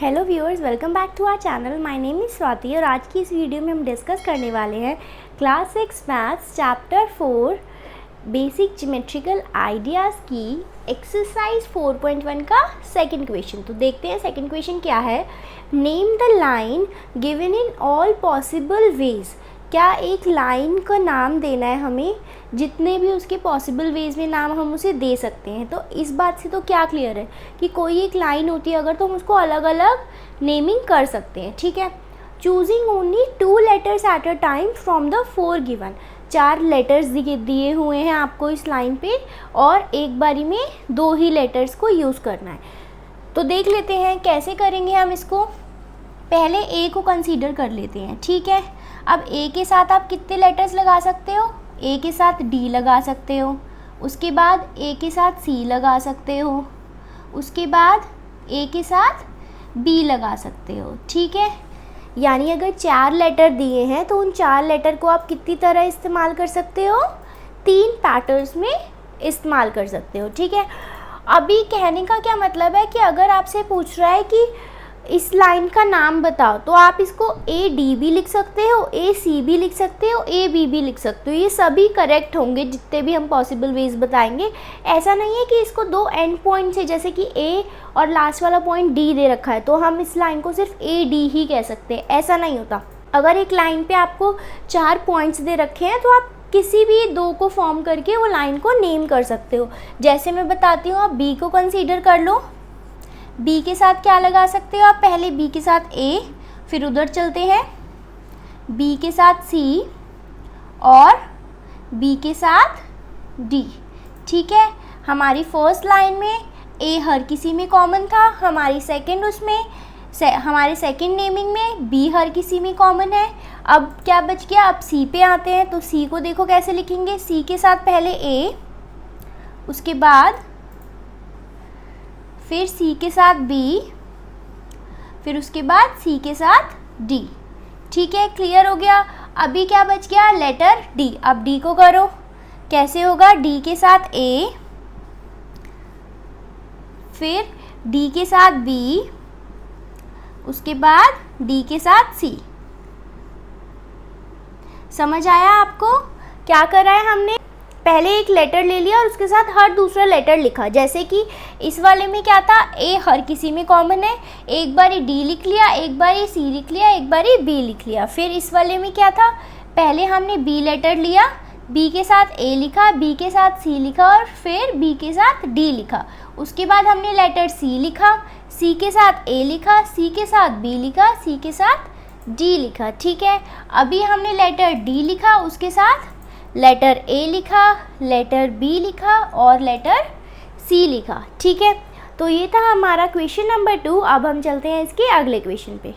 Hello viewers, welcome back to our channel. My name is Swati और आज की इस वीडियो में हम डिस्कस करने वाले हैं class 6 maths chapter 4 basic geometrical ideas की एक्सरसाइज 4.1 का सेकंड क्वेश्चन। तो देखते हैं सेकंड क्वेश्चन क्या है। Name the line given in all possible ways. क्या एक लाइन का नाम देना है हमें, जितने भी उसके पॉसिबल वेज में नाम हम उसे दे सकते हैं। तो इस बात से तो क्या क्लियर है कि कोई एक लाइन होती है अगर, तो हम उसको अलग अलग नेमिंग कर सकते हैं। ठीक है। Choosing only 2 letters at a time from the 4 given. 4 letters दिए हुए हैं आपको इस लाइन पे और एक बारी में 2 ही लेटर्स को यूज़ करना है। तो देख लेते हैं कैसे करेंगे हम इसको। पहले ए को कंसीडर कर लेते हैं। ठीक है। अब ए के साथ आप कितने लेटर्स लगा सकते हो? ए के साथ डी लगा सकते हो, उसके बाद ए के साथ सी लगा सकते हो, उसके बाद ए के साथ बी लगा सकते हो। ठीक है। यानी अगर 4 लेटर दिए हैं तो उन 4 लेटर को आप कितनी तरह इस्तेमाल कर सकते हो? 3 पैटर्न्स में इस्तेमाल कर सकते हो। ठीक है। अभी कहने का क्या मतलब है कि अगर आपसे पूछ रहा है कि इस लाइन का नाम बताओ, तो आप इसको ए डी भी लिख सकते हो, ए सी भी लिख सकते हो, ए बी भी लिख सकते हो। ये सभी करेक्ट होंगे जितने भी हम पॉसिबल वेज बताएंगे। ऐसा नहीं है कि इसको 2 एंड पॉइंट्स है, जैसे कि ए और लास्ट वाला पॉइंट डी दे रखा है तो हम इस लाइन को सिर्फ ए डी ही कह सकते हैं, ऐसा नहीं होता। अगर एक लाइन पे आपको 4 पॉइंट्स दे रखे हैं तो आप किसी भी 2 को फॉर्म करके वो लाइन को नेम कर सकते हो। जैसे मैं बताती हूँ, आप बी को कंसीडर कर लो। बी के साथ क्या लगा सकते हो आप? पहले बी के साथ ए, फिर उधर चलते हैं बी के साथ सी और बी के साथ डी। ठीक है। हमारी फर्स्ट लाइन में ए हर किसी में कॉमन था, हमारी हमारे सेकंड नेमिंग में बी हर किसी में कॉमन है। अब क्या बच गया? अब सी पे आते हैं। तो सी को देखो कैसे लिखेंगे। सी के साथ पहले ए, उसके बाद फिर सी के साथ बी, फिर उसके बाद सी के साथ डी। ठीक है, क्लियर हो गया। अभी क्या बच गया? Letter D. अब डी को करो, कैसे होगा? डी के साथ ए, फिर डी के साथ बी, उसके बाद डी के साथ सी। समझ आया आपको? क्या करा है हमने? पहले एक लेटर ले लिया और उसके साथ हर दूसरा लेटर लिखा। जैसे कि इस वाले में क्या था? ए हर किसी में कॉमन है, एक बारी डी लिख लिया, एक बारी सी लिख लिया, एक बारी बी लिख लिया। फिर इस वाले में क्या था? पहले हमने बी लेटर लिया, बी के साथ ए लिखा, बी के साथ सी लिखा और फिर बी के साथ डी लिखा। उसके बाद हमने लेटर सी लिखा, सी के साथ ए लिखा, सी के साथ बी लिखा, सी के साथ डी लिखा। ठीक है। अभी हमने लेटर डी लिखा, उसके साथ लेटर ए लिखा, लेटर बी लिखा और लेटर सी लिखा। ठीक है। तो ये था हमारा क्वेश्चन नंबर 2। अब हम चलते हैं इसके अगले क्वेश्चन पे।